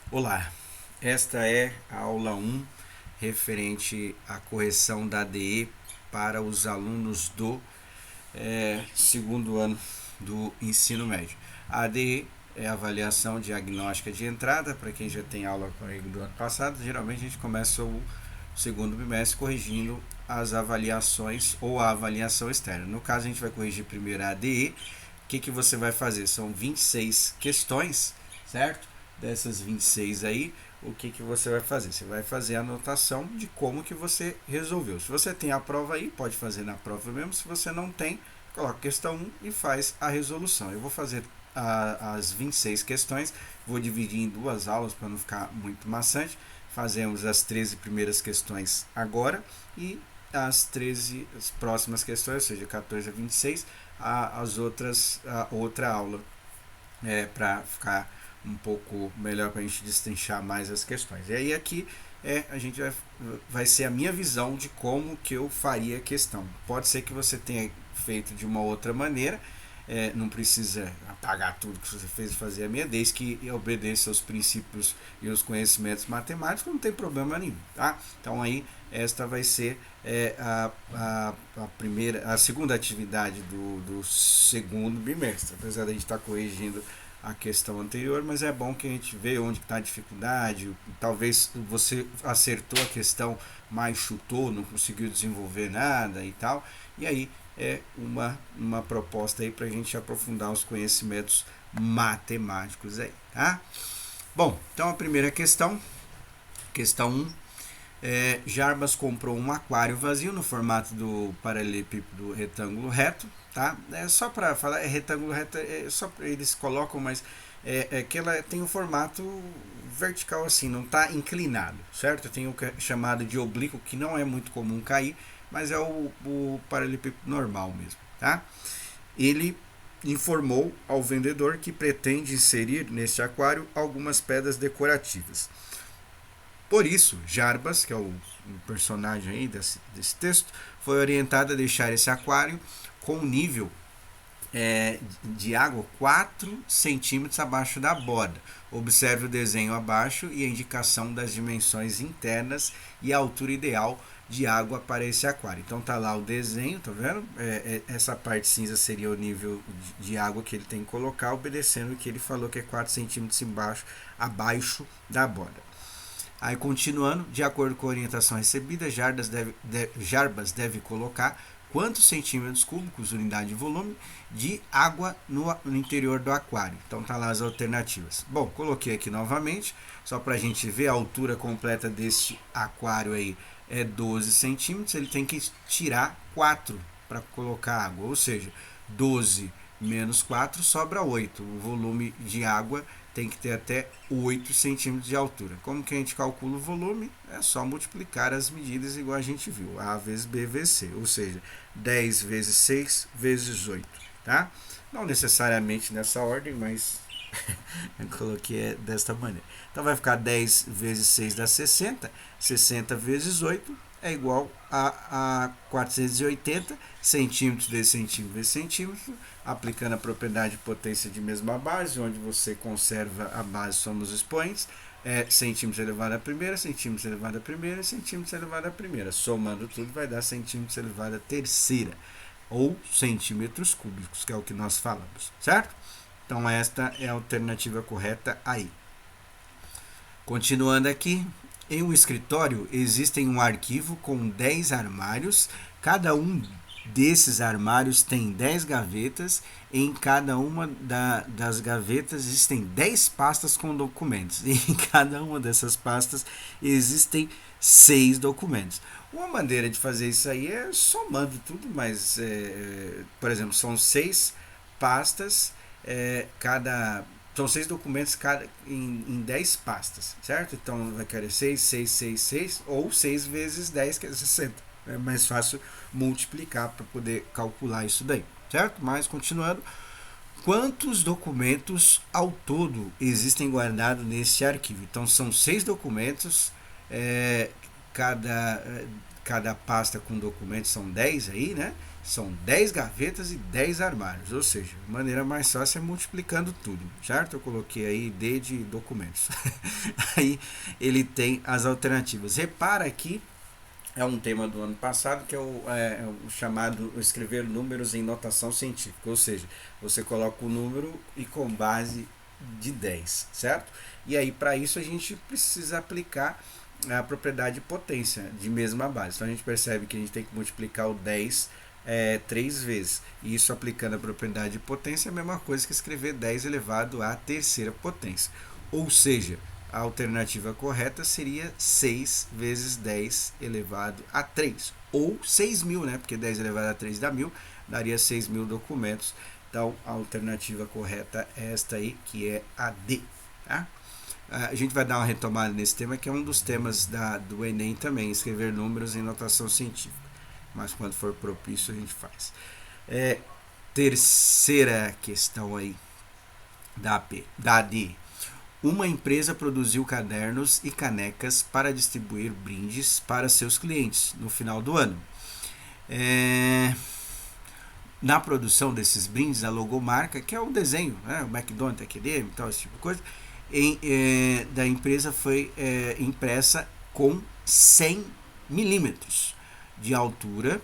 Olá, esta é a aula 1 referente à correção da ADE para os alunos do segundo ano do ensino médio. A ADE é a avaliação diagnóstica de entrada, para quem já tem aula comigo do ano passado, geralmente a gente começa o segundo bimestre corrigindo as avaliações ou a avaliação externa. No caso, a gente vai corrigir primeiro a ADE. O que você vai fazer? São 26 questões, certo? Dessas 26 aí, o que você vai fazer? Você vai fazer a anotação de como que você resolveu. Se você tem a prova aí, pode fazer na prova mesmo. Se você não tem, coloca questão 1 e faz a resolução. Eu vou fazer as 26 questões, vou dividir em duas aulas para não ficar muito maçante. Fazemos as 13 primeiras questões agora e as próximas questões, ou seja, 14 a 26, as outras, a outra aula, para ficar um pouco melhor, para a gente destrinchar mais as questões. E aí aqui a gente vai ser a minha visão de como que eu faria a questão. Pode ser que você tenha feito de uma outra maneira, não precisa apagar tudo que você fez e fazer a minha, desde que obedeça aos princípios e os conhecimentos matemáticos, não tem problema nenhum, tá? Então aí esta vai ser a segunda atividade do segundo bimestre, apesar de a gente estar corrigindo a questão anterior, mas é bom que a gente vê onde está a dificuldade. Talvez você acertou a questão, mas chutou, não conseguiu desenvolver nada e tal. E aí é uma proposta aí para a gente aprofundar os conhecimentos matemáticos aí, tá? Bom, então a primeira questão 1. Jarbas comprou um aquário vazio no formato do paralelepípedo retângulo reto, tá? É só para falar, é retângulo reto, só eles colocam, mas que ela tem um formato vertical assim, não está inclinado, certo? Tem o chamado de oblíquo, que não é muito comum cair, mas é o paralelepípedo normal mesmo, tá? Ele informou ao vendedor que pretende inserir neste aquário algumas pedras decorativas. Por isso, Jarbas, que é o personagem aí desse texto, foi orientado a deixar esse aquário com nível de água 4 centímetros abaixo da borda. Observe o desenho abaixo e a indicação das dimensões internas e a altura ideal de água para esse aquário. Então tá lá o desenho, tá vendo? Essa parte cinza seria o nível de água que ele tem que colocar, obedecendo o que ele falou, que é 4 centímetros abaixo da borda. Aí continuando, de acordo com a orientação recebida, Jarbas deve colocar quantos centímetros cúbicos, unidade de volume, de água no interior do aquário. Então tá lá as alternativas. Bom, coloquei aqui novamente, só para a gente ver a altura completa deste aquário aí é 12 centímetros, ele tem que tirar 4 para colocar água, ou seja, 12 menos 4 sobra 8. O volume de água tem que ter até 8 centímetros de altura. Como que a gente calcula o volume? É só multiplicar as medidas igual a gente viu, A vezes B vezes C, ou seja, 10 vezes 6 vezes 8, tá? Não necessariamente nessa ordem, mas eu coloquei desta maneira. Então vai ficar 10 vezes 6 dá 60, 60 vezes 8 é igual a 480 centímetros vezes centímetro vezes centímetro, aplicando a propriedade de potência de mesma base, onde você conserva a base, somos expoentes, centímetros elevado à primeira, centímetros elevado à primeira, centímetros elevado à primeira. Somando tudo vai dar centímetros elevado à terceira, ou centímetros cúbicos, que é o que nós falamos, certo? Então esta é a alternativa correta aí. Continuando aqui, em um escritório existem um arquivo com 10 armários, cada um desses armários tem 10 gavetas, em cada uma das gavetas existem 10 pastas com documentos, e em cada uma dessas pastas existem 6 documentos. Uma maneira de fazer isso aí é somando tudo, mas, por exemplo, são 6 pastas, são 6 documentos em 10 pastas, certo? Então vai querer 6, 6, 6, 6, ou 6 vezes 10, que é 60. É mais fácil multiplicar para poder calcular isso daí, certo? Mas continuando, quantos documentos ao todo existem guardados nesse arquivo? Então são 6 documentos, cada pasta com documentos são 10 aí, né? são 10 gavetas e 10 armários, ou seja, a maneira mais fácil é multiplicando tudo, certo? Eu coloquei aí D de documentos. Aí ele tem as alternativas. Repara aqui, é um tema do ano passado, que é o chamado escrever números em notação científica, ou seja, você coloca o número e com base de 10, certo? E aí, para isso, a gente precisa aplicar a propriedade de potência de mesma base. Então, a gente percebe que a gente tem que multiplicar o 10 3 vezes. E isso aplicando a propriedade de potência é a mesma coisa que escrever 10 elevado à terceira potência. Ou seja, a alternativa correta seria 6 vezes 10 elevado a 3. Ou 6.000, né? Porque 10 elevado a 3 dá 1.000, daria 6.000 documentos. Então, a alternativa correta é esta aí, que é a D. Tá? A gente vai dar uma retomada nesse tema, que é um dos temas do Enem também, escrever números em notação científica. Mas quando for propício, a gente faz. Terceira questão aí, da D. Uma empresa produziu cadernos e canecas para distribuir brindes para seus clientes no final do ano. Na produção desses brindes, a logomarca, que é o desenho, né, o McDonald's, aquele, então, esse tipo de coisa, da empresa foi impressa com 100 milímetros de altura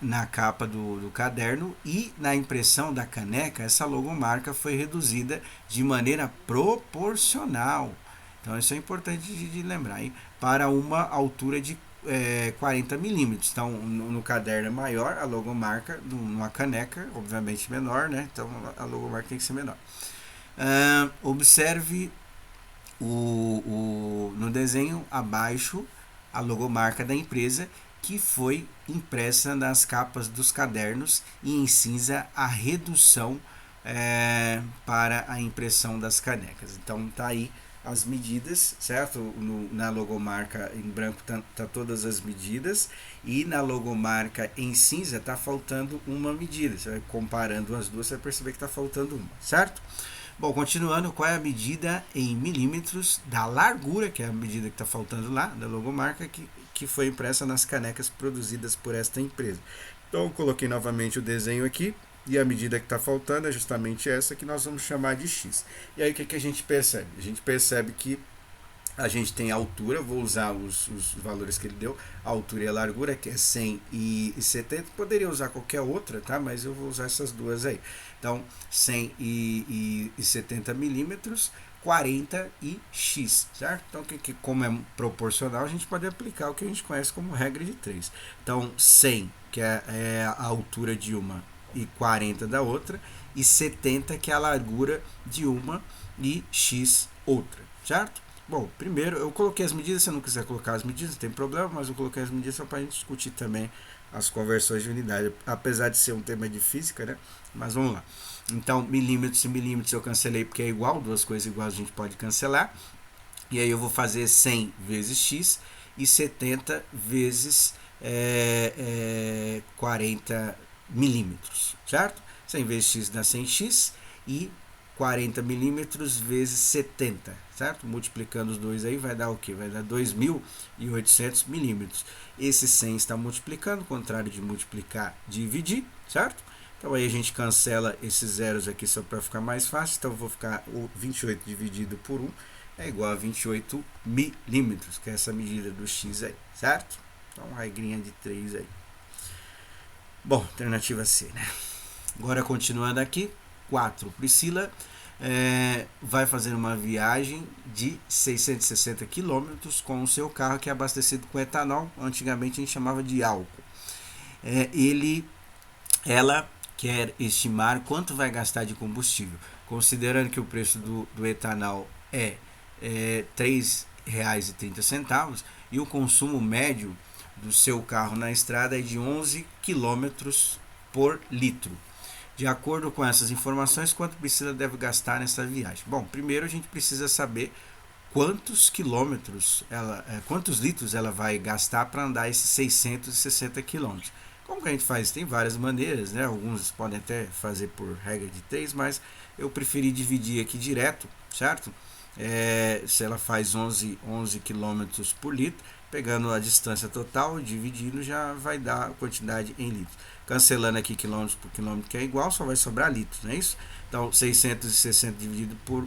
na capa do caderno, e na impressão da caneca essa logomarca foi reduzida de maneira proporcional. Então isso é importante de lembrar, hein? Para uma altura de 40 milímetros. Então no caderno é maior, a logomarca, numa caneca obviamente menor, né? Então a logomarca tem que ser menor. Observe no desenho abaixo a logomarca da empresa, que foi impressa nas capas dos cadernos, e em cinza a redução para a impressão das canecas. Então tá aí as medidas, certo? Na logomarca em branco tá todas as medidas, e na logomarca em cinza tá faltando uma medida. Você vai comparando as duas, você vai perceber que tá faltando uma, certo? Bom, continuando, qual é a medida em milímetros da largura, que é a medida que está faltando lá, da logomarca, que foi impressa nas canecas produzidas por esta empresa. Então, eu coloquei novamente o desenho aqui, e a medida que está faltando é justamente essa, que nós vamos chamar de X. E aí, o que a gente percebe? A gente percebe que a gente tem a altura, vou usar os valores que ele deu, a altura e a largura, que é 100 e 70, poderia usar qualquer outra, tá? Mas eu vou usar essas duas aí. Então, 100 e 70 milímetros, 40 e X, certo? Então, como é proporcional, a gente pode aplicar o que a gente conhece como regra de 3. Então, 100, que é a altura de uma, e 40 da outra, e 70, que é a largura de uma, e X outra, certo? Bom, primeiro eu coloquei as medidas, se não quiser colocar as medidas, não tem problema, mas eu coloquei as medidas só para a gente discutir também as conversões de unidade, apesar de ser um tema de física, né? Mas vamos lá. Então, milímetros e milímetros eu cancelei porque é igual, duas coisas iguais a gente pode cancelar. E aí eu vou fazer 100 vezes x e 70 vezes 40 milímetros, certo? 100 vezes x dá 100x e 40 milímetros vezes 70, certo? Multiplicando os dois aí vai dar o que? Vai dar 2.800 milímetros. Esse 100 está multiplicando, contrário de multiplicar, dividir, certo? Então aí a gente cancela esses zeros aqui só para ficar mais fácil. Então eu vou ficar o 28 dividido por 1 é igual a 28 milímetros, que é essa medida do x aí, certo? Então regrinha de 3 aí. Bom, alternativa C, né? Agora continuando aqui, 4. Priscila vai fazer uma viagem de 660 quilômetros com o seu carro, que é abastecido com etanol. Antigamente a gente chamava de álcool. Ela quer estimar quanto vai gastar de combustível, considerando que o preço do etanol é R$ 3,30 e o consumo médio do seu carro na estrada é de 11 km por litro. De acordo com essas informações, quanto Priscila deve gastar nessa viagem? Bom, primeiro a gente precisa saber quantos litros ela vai gastar para andar esses 660 quilômetros. Como que a gente faz? Tem várias maneiras, né? Alguns podem até fazer por regra de 3, mas eu preferi dividir aqui direto, certo? se ela faz 11 km por litro, pegando a distância total, dividindo, já vai dar a quantidade em litros. Cancelando aqui quilômetros por quilômetro, que é igual, só vai sobrar litros, não é isso? Então, 660 dividido por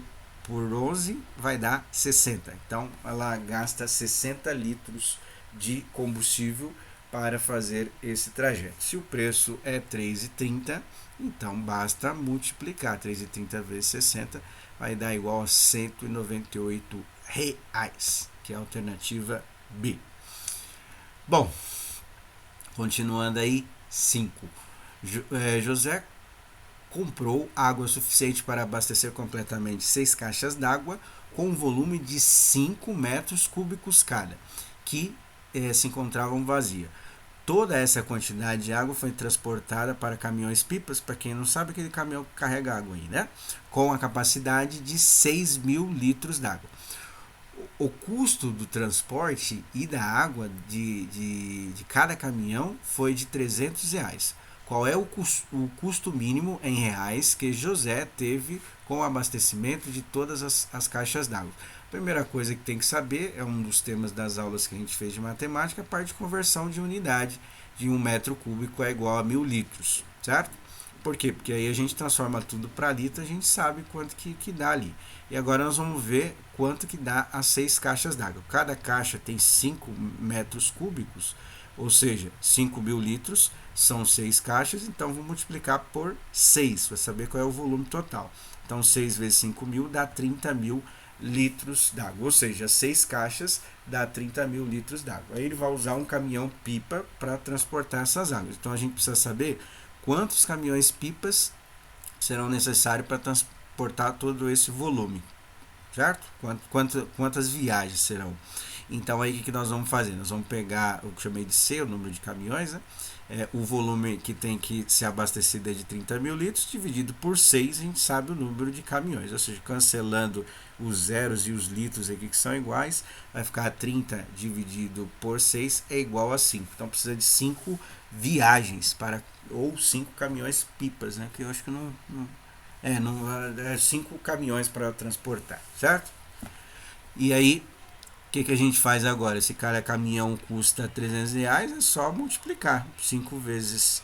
11 vai dar 60. Então, ela gasta 60 litros de combustível para fazer esse trajeto. Se o preço é 3,30, então basta multiplicar 3,30 vezes 60, vai dar igual a R$198, que é a alternativa B. Bom, continuando aí, 5. José comprou água suficiente para abastecer completamente 6 caixas d'água com um volume de 5 metros cúbicos cada, que se encontravam vazias. Toda essa quantidade de água foi transportada para caminhões-pipas, para quem não sabe, aquele caminhão que carrega água aí, né? Com a capacidade de 6.000 litros d'água. O custo do transporte e da água de cada caminhão foi de R$300. Qual é o custo mínimo em reais que José teve com o abastecimento de todas as caixas d'água? Primeira coisa que tem que saber, é um dos temas das aulas que a gente fez de matemática, a parte de conversão de unidade de 1 metro cúbico é igual a 1.000 litros, certo? Por quê? Porque aí a gente transforma tudo para litro, a gente sabe quanto que dá ali. E agora nós vamos ver quanto que dá as 6 caixas d'água. Cada caixa tem 5 metros cúbicos, ou seja, 5.000 litros, são 6 caixas, então vou multiplicar por 6, para saber qual é o volume total. Então 6 vezes 5.000 dá 30.000 litros d'água, ou seja, 6 caixas dá 30.000 litros d'água. Aí ele vai usar um caminhão-pipa para transportar essas águas. Então a gente precisa saber quantos caminhões-pipas serão necessários para transportar todo esse volume, certo? Quantas viagens serão. Então aí o que nós vamos fazer? Nós vamos pegar o que eu chamei de C, o número de caminhões, né? O volume que tem que ser abastecido é de 30.000 litros, dividido por 6, a gente sabe o número de caminhões, ou seja, cancelando os zeros e os litros aqui que são iguais, vai ficar 30 dividido por 6 é igual a 5. Então precisa de 5 viagens ou 5 caminhões pipas, né? Que eu acho que não é 5 caminhões para transportar, certo? E aí o que a gente faz agora? Esse caminhão custa R$300, é só multiplicar 5 vezes.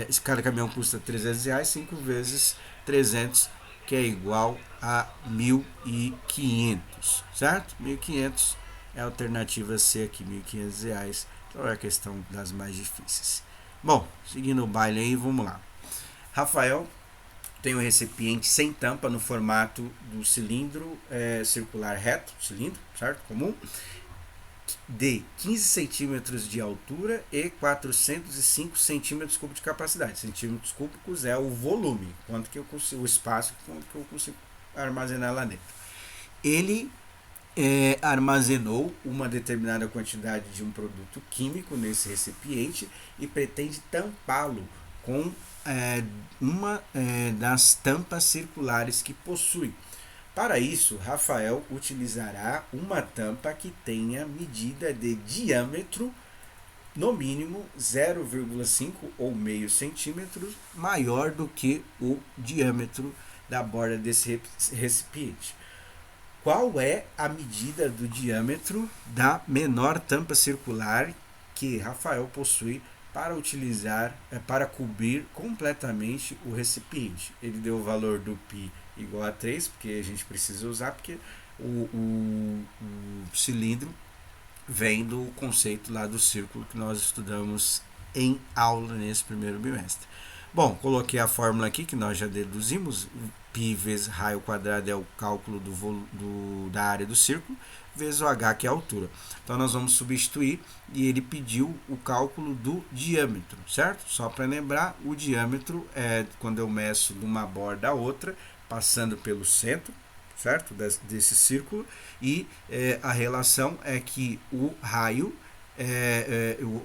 Esse caminhão custa R$300, 5 vezes 300, que é igual a 1.500, certo? 1.500 é a alternativa C aqui, R$1.500. Então é a questão das mais difíceis. Bom, seguindo o baile aí, vamos lá. Rafael tem um recipiente sem tampa no formato do cilindro circular reto, cilindro, certo? Comum, de 15 centímetros de altura e 405 centímetros cúbicos de capacidade. Centímetros cúbicos é o volume, quanto que eu consigo, o espaço, quanto que eu consigo armazenar lá dentro. Ele armazenou uma determinada quantidade de um produto químico nesse recipiente e pretende tampá-lo com uma das tampas circulares que possui. Para isso, Rafael utilizará uma tampa que tenha medida de diâmetro no mínimo 0,5 ou meio centímetro maior do que o diâmetro da borda desse recipiente. Qual é a medida do diâmetro da menor tampa circular que Rafael possui para utilizar, para cobrir completamente o recipiente? Ele deu o valor do π igual a 3, porque a gente precisa usar, porque o cilindro vem do conceito lá do círculo que nós estudamos em aula nesse primeiro bimestre. Bom, coloquei a fórmula aqui que nós já deduzimos. Π vezes raio quadrado é o cálculo da área do círculo, vezes o h, que é a altura. Então nós vamos substituir e ele pediu o cálculo do diâmetro, certo? Só para lembrar, o diâmetro é quando eu meço de uma borda a outra, passando pelo centro, certo? Desse círculo, e a relação é que o raio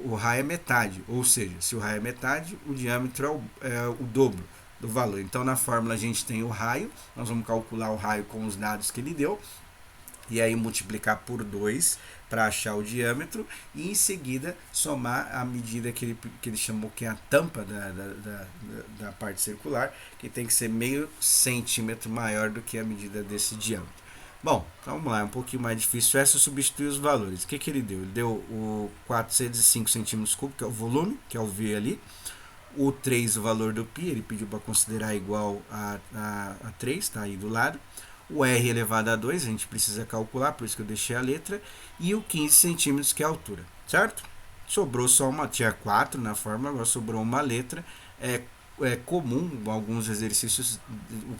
o raio é metade, ou seja, se o raio é metade, o diâmetro é o dobro do valor. Então na fórmula a gente tem o raio, nós vamos calcular o raio com os dados que ele deu, e aí multiplicar por 2 para achar o diâmetro, e em seguida somar a medida que ele chamou que é a tampa da parte circular, que tem que ser meio centímetro maior do que a medida desse diâmetro. Bom, então vamos lá, é um pouquinho mais difícil. Essa substitui os valores. O que ele deu? Ele deu o 405 centímetros cúbicos, que é o volume, que é o V ali. O 3, o valor do π, ele pediu para considerar igual a 3, tá aí do lado. O R elevado a 2, a gente precisa calcular, por isso que eu deixei a letra. E o 15 centímetros, que é a altura, certo? Sobrou só uma, tinha 4 na fórmula, agora sobrou uma letra. É comum, alguns exercícios,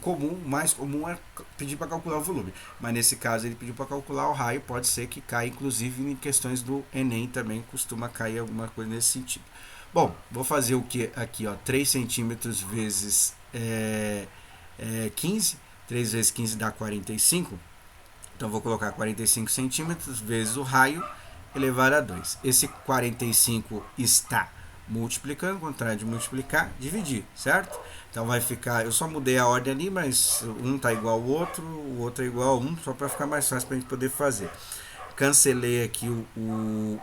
o mais comum é pedir para calcular o volume, mas nesse caso ele pediu para calcular o raio, pode ser que caia, inclusive em questões do Enem também costuma cair alguma coisa nesse sentido. Bom, vou fazer o que aqui, ó, 3 centímetros vezes 15, 3 vezes 15 dá 45, então vou colocar 45 centímetros vezes o raio elevado a 2. Esse 45 está multiplicando, contrário de multiplicar, dividir, certo? Então vai ficar, eu só mudei a ordem ali, mas um está igual ao outro, o outro é igual a 1, só para ficar mais fácil para a gente poder fazer. Cancelei aqui o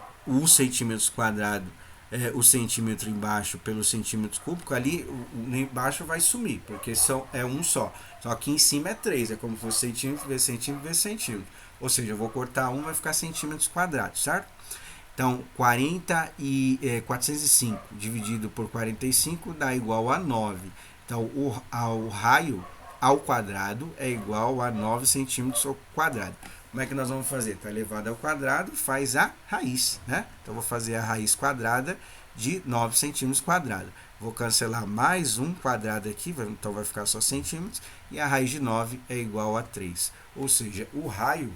centímetros quadrado, o centímetro embaixo pelo centímetro cúbico, ali o embaixo vai sumir, porque é um só. Só que em cima é 3, é como se fosse centímetro vezes centímetro vezes centímetro. Ou seja, eu vou cortar 1, vai ficar centímetros quadrados, certo? Então, 405 dividido por 45 dá igual a 9. Então, o raio ao quadrado é igual a 9 centímetros ao quadrado. Como é que nós vamos fazer? Está elevado ao quadrado, faz a raiz, né? Então, vou fazer a raiz quadrada de 9 centímetros quadrados. Vou cancelar mais um quadrado aqui, então vai ficar só centímetros, e a raiz de 9 é igual a 3. Ou seja, o raio,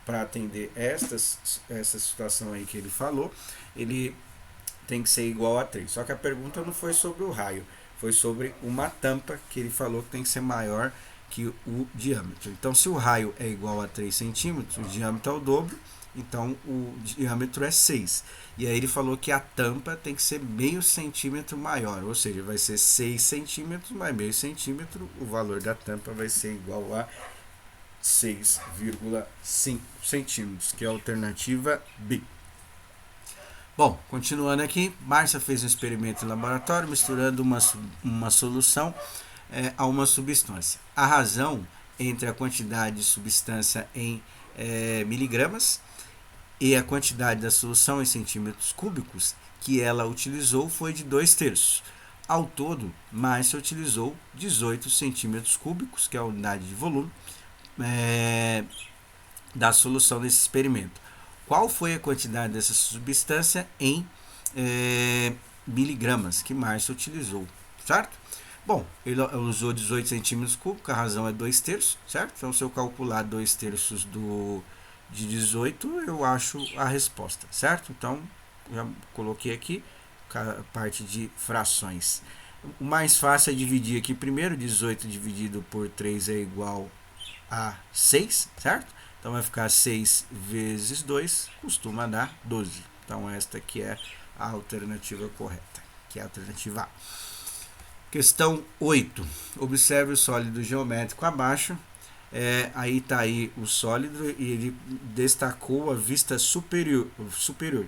para atender essa situação aí que ele falou, ele tem que ser igual a 3. Só que a pergunta não foi sobre o raio, foi sobre uma tampa que ele falou que tem que ser maior que o diâmetro. Então, se o raio é igual a 3 centímetros, o diâmetro é o dobro, então o diâmetro é 6. E aí ele falou que a tampa tem que ser meio centímetro maior, ou seja, vai ser 6 centímetros mais meio centímetro, o valor da tampa vai ser igual a 6,5 centímetros, que é a alternativa B. Bom, continuando aqui, Márcia fez um experimento em laboratório misturando uma solução a uma substância. A razão entre a quantidade de substância em miligramas e a quantidade da solução em centímetros cúbicos que ela utilizou foi de 2/3. Ao todo, Márcia utilizou 18 centímetros cúbicos, que é a unidade de volume, da solução desse experimento. Qual foi a quantidade dessa substância em miligramas que Márcia utilizou, certo? Bom, ele usou 18 centímetros cúbicos, a razão é 2/3, certo? Então, se eu calcular 2/3 de 18, eu acho a resposta, certo? Então, já coloquei aqui a parte de frações. O mais fácil é dividir aqui primeiro, 18 dividido por 3 é igual a 6, certo? Então vai ficar 6 vezes 2, costuma dar 12. Então esta aqui é a alternativa correta, que é a alternativa A. Questão 8. Observe o sólido geométrico abaixo. Aí está aí o sólido e ele destacou a vista superior,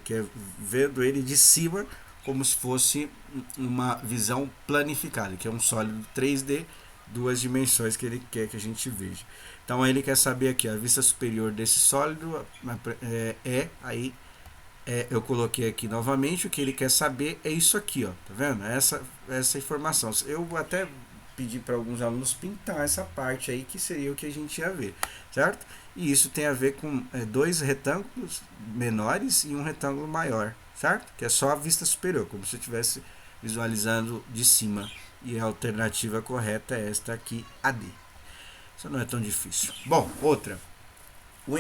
que é vendo ele de cima como se fosse uma visão planificada, que é um sólido 3D, duas dimensões que ele quer que a gente veja. Então ele quer saber aqui, a vista superior desse sólido eu coloquei aqui novamente, o que ele quer saber é isso aqui, ó, tá vendo? Essa informação. Eu até pedi para alguns alunos pintar essa parte aí, que seria o que a gente ia ver, certo? E isso tem a ver com dois retângulos menores e um retângulo maior, certo? Que é só a vista superior, como se eu estivesse visualizando de cima. E a alternativa correta é esta aqui, a D. Isso não é tão difícil. Bom, outra. Um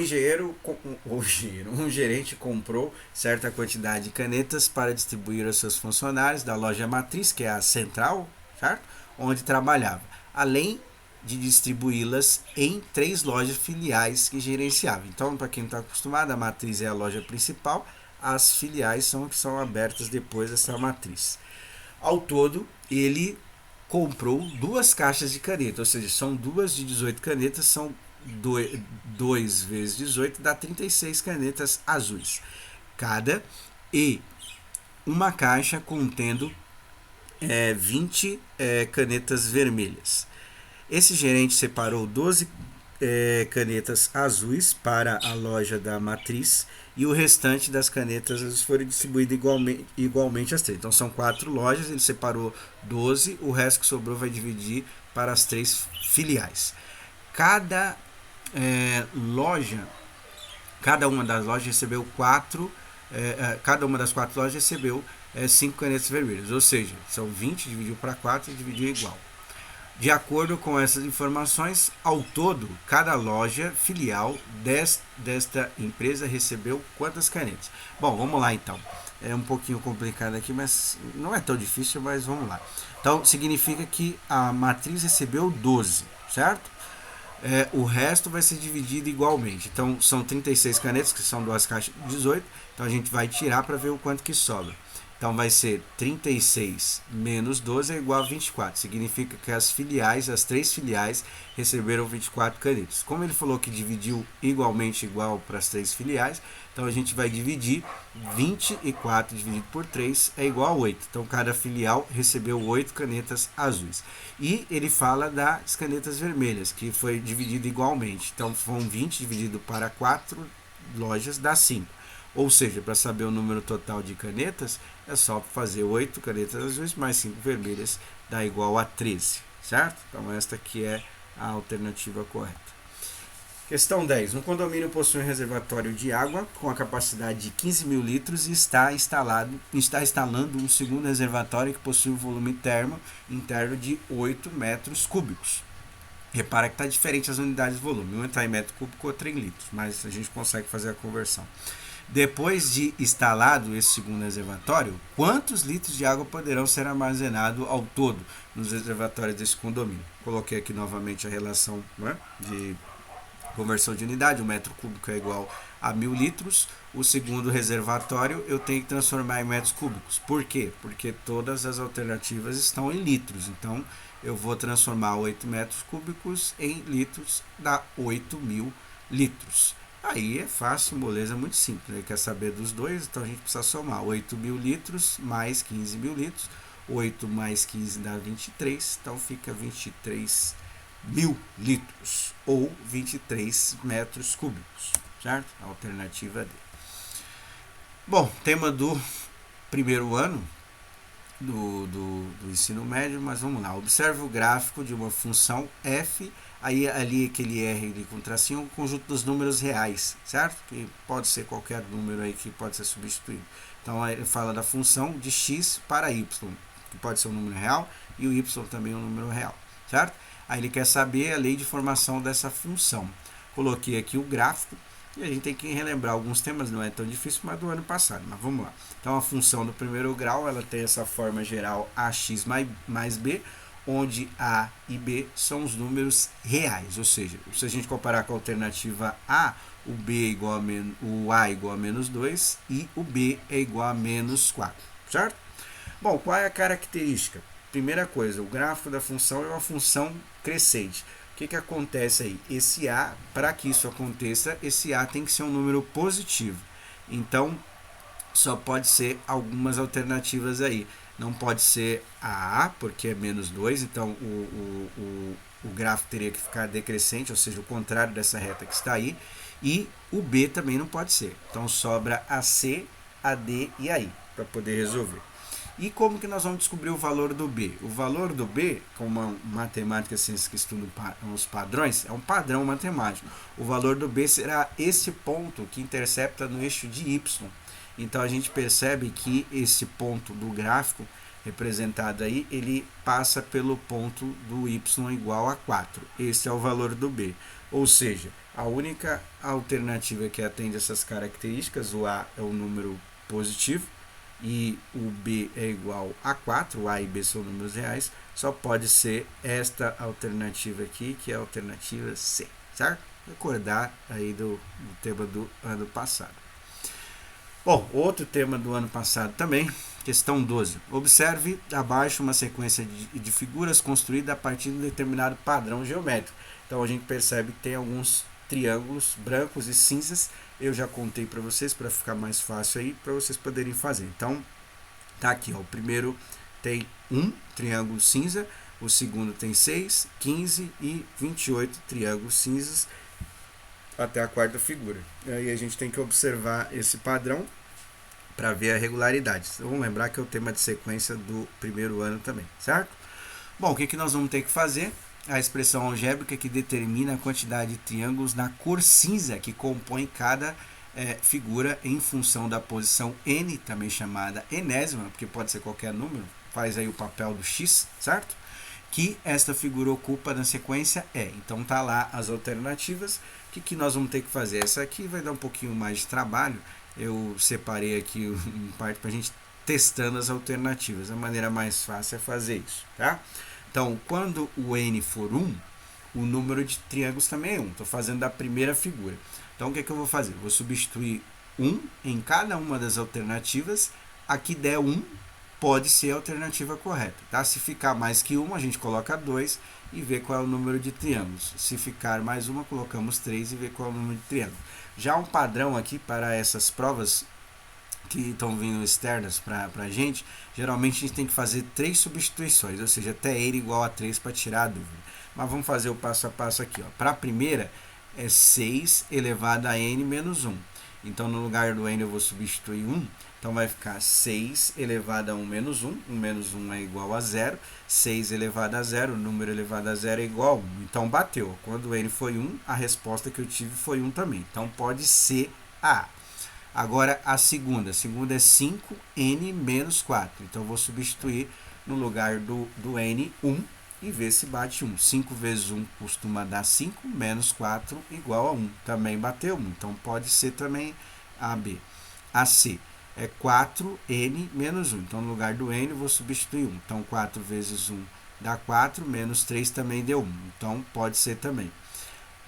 gerente comprou certa quantidade de canetas para distribuir aos seus funcionários da loja matriz, que é a central, certo? Onde trabalhava, além de distribuí-las em 3 lojas filiais que gerenciava. Então, para quem está acostumado, a matriz é a loja principal, as filiais são que são abertas depois dessa matriz. Ao todo, ele comprou 2 caixas de caneta, ou seja, são 2 de 18 canetas, são 2 vezes 18 dá 36 canetas azuis cada, e uma caixa contendo 20 canetas vermelhas. Esse gerente separou 12 canetas azuis para a loja da matriz e o restante das canetas foram distribuídas igualmente às 3. Então são 4 lojas, ele separou 12, o resto que sobrou vai dividir para as 3 filiais. Cada loja, cada uma das lojas recebeu 4, cada uma das 4 lojas recebeu 5 canetas vermelhas, ou seja, são 20, dividiu para 4 e dividiu igual. De acordo com essas informações, ao todo, cada loja filial desta empresa recebeu quantas canetas? Bom, vamos lá então. É um pouquinho complicado aqui, mas não é tão difícil, mas vamos lá. Então, significa que a matriz recebeu 12, certo? O resto vai ser dividido igualmente. Então, são 36 canetas, que são 2 caixas de 18. Então, a gente vai tirar para ver o quanto que sobra. Então, vai ser 36 menos 12 é igual a 24. Significa que as 3 filiais, receberam 24 canetas. Como ele falou que dividiu igualmente igual para as 3 filiais, então a gente vai dividir 24 dividido por 3 é igual a 8. Então, cada filial recebeu 8 canetas azuis. E ele fala das canetas vermelhas, que foi dividido igualmente. Então, foram 20 dividido para 4 lojas, dá 5. Ou seja, para saber o número total de canetas, é só fazer 8 canetas azuis mais 5 vermelhas, dá igual a 13, certo? Então, esta aqui é a alternativa correta. Questão 10. Um condomínio possui um reservatório de água com a capacidade de 15 mil litros e está instalando um segundo reservatório que possui um volume interno de 8 metros cúbicos. Repara que está diferente as unidades de volume. Um está em metro cúbico, outro em litros, mas a gente consegue fazer a conversão. Depois de instalado esse segundo reservatório, quantos litros de água poderão ser armazenados ao todo nos reservatórios desse condomínio? Coloquei aqui novamente a relação, né, de conversão de unidade. O metro cúbico é igual a 1000 litros. O segundo reservatório eu tenho que transformar em metros cúbicos. Por quê? Porque todas as alternativas estão em litros. Então, eu vou transformar 8 metros cúbicos em litros, dá 8.000 litros. Aí é fácil, moleza, muito simples. Ele quer saber dos dois, então a gente precisa somar 8.000 litros mais 15 mil litros. 8 mais 15 dá 23, então fica 23 mil litros, ou 23 metros cúbicos, certo? A alternativa D. Bom, tema do primeiro ano do ensino médio, mas vamos lá. Observe o gráfico de uma função f, aí ali aquele r com tracinho, um conjunto dos números reais, certo? Que pode ser qualquer número aí que pode ser substituído. Então ele fala da função de x para y, que pode ser um número real, e o y também é um número real, certo? Aí ele quer saber a lei de formação dessa função. Coloquei aqui o gráfico e a gente tem que relembrar alguns temas, não é tão difícil, mas do ano passado. Mas vamos lá. Então a função do primeiro grau, ela tem essa forma geral ax mais b, onde a e b são os números reais. Ou seja, se a gente comparar com a alternativa A, o b é igual a o a é igual a menos 2 e o b é igual a menos 4, certo? Bom, qual é a característica? Primeira coisa, o gráfico da função é uma função crescente. O que acontece aí? Esse A, para que isso aconteça, esse A tem que ser um número positivo. Então, só pode ser algumas alternativas aí. Não pode ser a A, porque é menos 2, então o gráfico teria que ficar decrescente, ou seja, o contrário dessa reta que está aí. E o B também não pode ser. Então, sobra a C, a D e a I, para poder resolver. E como que nós vamos descobrir o valor do B? O valor do B, como a matemática, ciência que estuda os padrões, é um padrão matemático. O valor do B será esse ponto que intercepta no eixo de Y. Então a gente percebe que esse ponto do gráfico representado aí, ele passa pelo ponto do Y igual a 4. Esse é o valor do B. Ou seja, a única alternativa que atende essas características, o A é o número positivo, e o B é igual a 4, o A e B são números reais, só pode ser esta alternativa aqui, que é a alternativa C, certo? Recordar aí do tema do ano passado. Bom, outro tema do ano passado também, questão 12. Observe abaixo uma sequência de figuras construída a partir de um determinado padrão geométrico. Então a gente percebe que tem alguns triângulos brancos e cinzas. Eu já contei para vocês, para ficar mais fácil aí, para vocês poderem fazer. Então, tá aqui, ó, o primeiro tem um triângulo cinza, o segundo tem 6, 15 e 28 triângulos cinzas até a quarta figura. E aí a gente tem que observar esse padrão para ver a regularidade. Então, vamos lembrar que é o tema de sequência do primeiro ano também, certo? Bom, o que nós vamos ter que fazer? A expressão algébrica que determina a quantidade de triângulos na cor cinza que compõe cada figura em função da posição n, também chamada enésima, porque pode ser qualquer número, faz aí o papel do x, certo? Que esta figura ocupa na sequência E. Então tá lá as alternativas. O que nós vamos ter que fazer? Essa aqui vai dar um pouquinho mais de trabalho. Eu separei aqui em parte para a gente testando as alternativas. A maneira mais fácil é fazer isso, tá? Então, quando o n for 1, o número de triângulos também é 1. Estou fazendo da primeira figura. Então, o que eu vou fazer? Vou substituir 1 em cada uma das alternativas. Aqui der 1, pode ser a alternativa correta. Tá? Se ficar mais que 1, a gente coloca 2 e vê qual é o número de triângulos. Se ficar mais uma, colocamos 3 e vê qual é o número de triângulos. Já um padrão aqui para essas provas que estão vindo externas para a gente, geralmente a gente tem que fazer 3 substituições, ou seja, até n igual a 3 para tirar a dúvida. Mas vamos fazer o passo a passo aqui. Para a primeira, é 6 elevado a n menos 1. Então, no lugar do n eu vou substituir 1. Então, vai ficar 6 elevado a 1 menos 1. 1 menos 1 é igual a 0. 6 elevado a 0, o número elevado a 0 é igual a 1. Então, bateu. Quando o n foi 1, a resposta que eu tive foi 1 também. Então, pode ser A. Agora, a segunda é 5n menos 4. Então, eu vou substituir no lugar do n 1 e ver se bate 1. 5 vezes 1 costuma dar 5, menos 4 igual a 1. Também bateu 1. Então, pode ser também AB. A C é 4n menos 1. Então, no lugar do n, eu vou substituir 1. Então, 4 vezes 1 dá 4, menos 3 também deu 1. Então, pode ser também.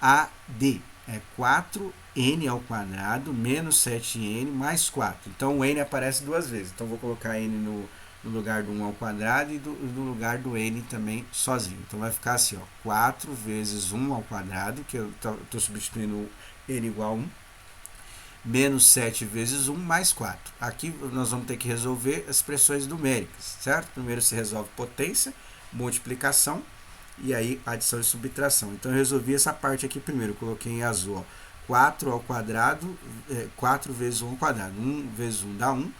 A D é 4n ao quadrado menos 7n mais 4. Então, o n aparece duas vezes. Então, vou colocar n no lugar do 1 ao quadrado e no lugar do n também sozinho. Então, vai ficar assim, ó, 4 vezes 1 ao quadrado, que eu estou substituindo n igual a 1, menos 7 vezes 1 mais 4. Aqui nós vamos ter que resolver as expressões numéricas, certo? Primeiro se resolve potência, multiplicação, e aí adição e subtração. Então, eu resolvi essa parte aqui primeiro, eu coloquei em azul, ó, 4 ao quadrado, 4 vezes 1 ao quadrado. 1 vezes 1 dá 1,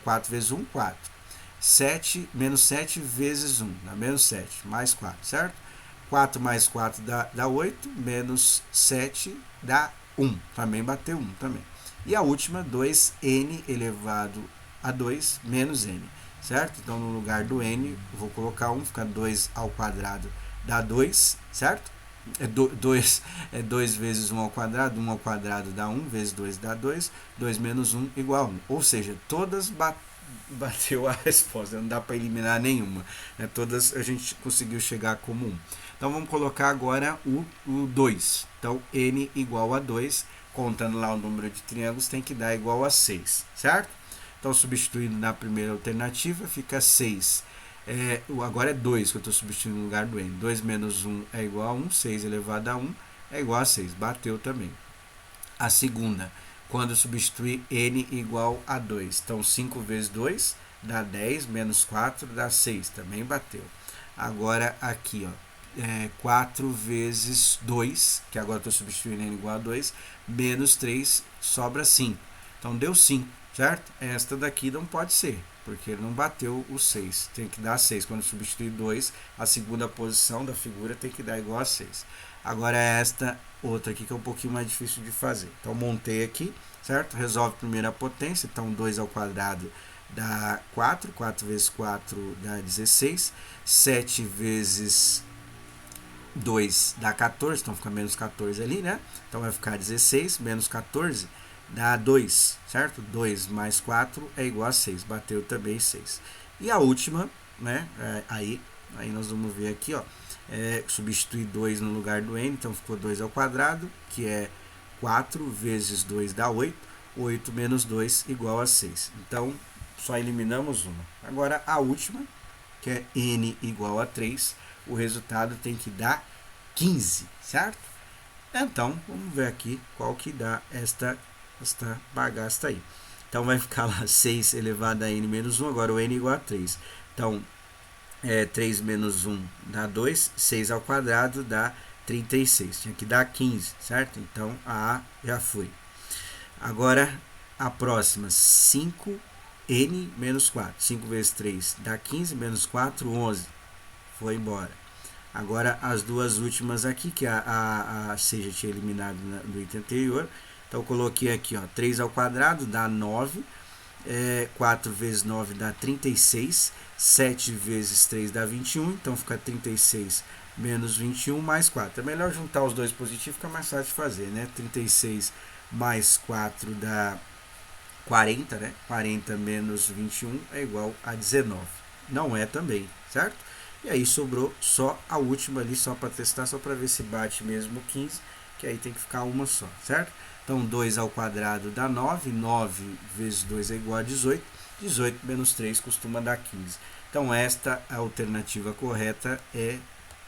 4 vezes 1, 4. 7, menos 7 vezes 1, dá menos 7, mais 4, certo? 4 mais 4 dá 8, menos 7 dá 1, também bateu 1 também. E a última, 2n elevado a 2 menos n, certo? Então, no lugar do n, eu vou colocar 1, fica 2 ao quadrado dá 2, certo? 2 vezes 1 ao quadrado, 1 ao quadrado dá 1, vezes 2 dá 2, 2 menos 1 igual a 1. Ou seja, todas bateu a resposta, não dá para eliminar nenhuma. Todas a gente conseguiu chegar como 1. Então, vamos colocar agora o 2. Então, n igual a 2, contando lá o número de triângulos, tem que dar igual a 6, certo? Então, substituindo na primeira alternativa, fica 6. Agora é 2 que eu estou substituindo no lugar do n. 2 menos 1 é igual a 1, 6 elevado a 1 é igual a 6, bateu também. A segunda, quando eu substituir n igual a 2. Então, 5 vezes 2 dá 10, menos 4 dá 6, também bateu. Agora, aqui, ó, 4 vezes 2, que agora estou substituindo n igual a 2, menos 3, sobra 5. Então, deu 5, certo? Esta daqui não pode ser, porque ele não bateu o 6. Tem que dar 6. Quando substituir 2, a segunda posição da figura tem que dar igual a 6. Agora, esta outra aqui que é um pouquinho mais difícil de fazer. Então, montei aqui, certo? Resolve primeiro a potência. Então, 2 ao quadrado dá 4. 4 vezes 4 dá 16. 7 vezes 2 dá 14, então fica menos 14 ali, né? Então vai ficar 16, menos 14 dá 2, certo? 2 mais 4 é igual a 6, bateu também 6. E a última, né? Aí nós vamos ver aqui, ó, substituir 2 no lugar do n, então ficou 2 ao quadrado, que é 4 vezes 2 dá 8, 8 menos 2 igual a 6. Então, só eliminamos uma. Agora, a última, que é n igual a 3, o resultado tem que dar 15, certo? Então, vamos ver aqui qual que dá esta bagaça aí. Então, vai ficar lá 6 elevado a n menos 1, agora o n igual a 3. Então, 3 menos 1 dá 2, 6 ao quadrado dá 36. Tinha que dar 15, certo? Então a A já foi. Agora a próxima, 5n menos 4. 5 vezes 3 dá 15, menos 4, 11. Foi embora. Agora as duas últimas aqui, que a C já tinha eliminado no item anterior. Então eu coloquei aqui, ó, 3 ao quadrado dá 9. 4 vezes 9 dá 36, 7 vezes 3 dá 21, então fica 36 menos 21 mais 4. É melhor juntar os dois positivos, fica mais fácil de fazer, né? 36 mais 4 dá 40, né? 40 menos 21 é igual a 19. Não é também, certo? E aí sobrou só a última ali, só para testar, só para ver se bate mesmo 15, que aí tem que ficar uma só, certo? Então 2 ao quadrado dá 9, 9 vezes 2 é igual a 18, 18 menos 3 costuma dar 15. Então esta a alternativa correta é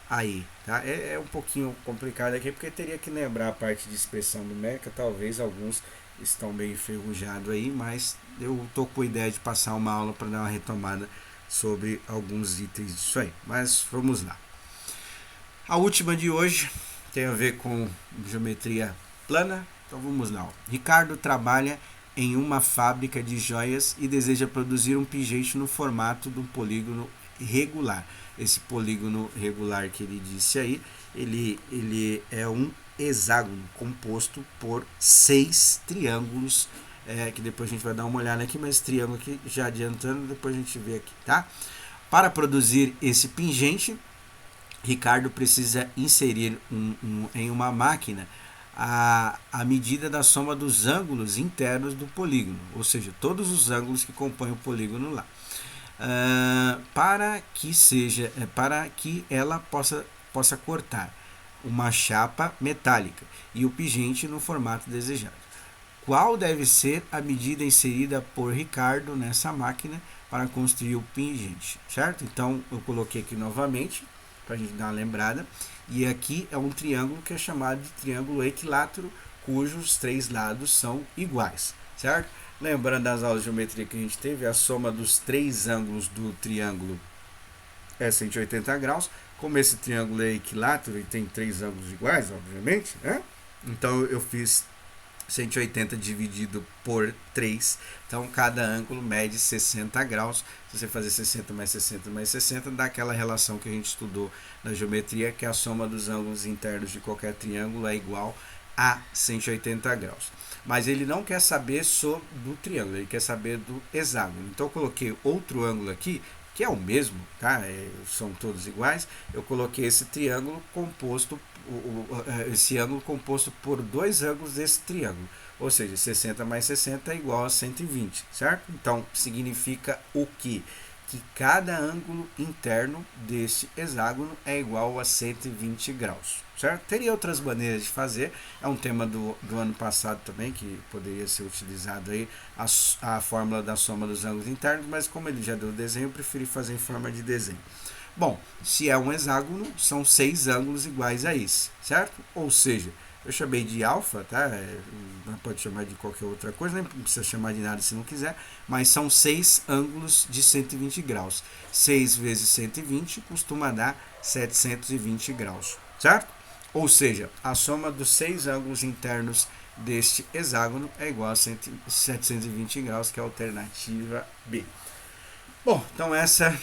a E, tá? É um pouquinho complicado aqui, porque teria que lembrar a parte de expressão numérica, talvez alguns estão bem enferrujados aí, mas eu tô com a ideia de passar uma aula para dar uma retomada sobre alguns itens disso aí. Mas vamos lá. A última de hoje tem a ver com geometria plana. Então vamos lá. Ricardo trabalha em uma fábrica de joias e deseja produzir um pingente no formato de um polígono regular. Esse polígono regular que ele disse aí, ele é um hexágono composto por 6 triângulos, que depois a gente vai dar uma olhada aqui, mas triângulo aqui já adiantando, depois a gente vê aqui, tá? Para produzir esse pingente, Ricardo precisa inserir em uma máquina a medida da soma dos ângulos internos do polígono, ou seja, todos os ângulos que compõem o polígono lá, para que ela possa cortar uma chapa metálica e o pingente no formato desejado. Qual deve ser a medida inserida por Ricardo nessa máquina para construir o pingente, certo? Então eu coloquei aqui novamente para a gente dar uma lembrada. E aqui é um triângulo que é chamado de triângulo equilátero, cujos 3 lados são iguais, certo? Lembrando das aulas de geometria que a gente teve, a soma dos 3 ângulos do triângulo é 180 graus. Como esse triângulo é equilátero e tem 3 ângulos iguais, obviamente, né? Então eu fiz 180 dividido por 3, então cada ângulo mede 60 graus. Se você fazer 60 mais 60 mais 60, dá aquela relação que a gente estudou na geometria, que a soma dos ângulos internos de qualquer triângulo é igual a 180 graus. Mas ele não quer saber só do triângulo, ele quer saber do hexágono. Então eu coloquei outro ângulo aqui, que é o mesmo, tá? São todos iguais. Eu coloquei esse triângulo composto, esse ângulo composto por 2 ângulos desse triângulo. Ou seja, 60 mais 60 é igual a 120, certo? Então, significa o quê? Que cada ângulo interno desse hexágono é igual a 120 graus, certo? Teria outras maneiras de fazer, é um tema do ano passado também, que poderia ser utilizado aí, a fórmula da soma dos ângulos internos, mas como ele já deu o desenho, eu preferi fazer em forma de desenho. Bom, se é um hexágono, são 6 ângulos iguais a esse, certo? Ou seja, eu chamei de alfa, tá? Pode chamar de qualquer outra coisa, nem precisa chamar de nada se não quiser, mas são 6 ângulos de 120 graus. 6 vezes 120 costuma dar 720 graus, certo? Ou seja, a soma dos 6 ângulos internos deste hexágono é igual a 720 graus, que é a alternativa B. Bom, então essa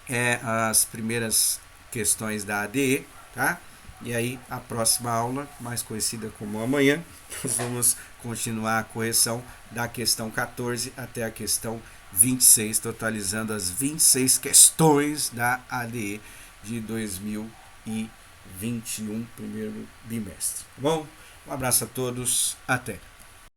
é as primeiras questões da ADE, tá? E aí, a próxima aula, mais conhecida como amanhã, nós vamos continuar a correção da questão 14 até a questão 26, totalizando as 26 questões da ADE de 2021, primeiro bimestre. Bom, um abraço a todos, até!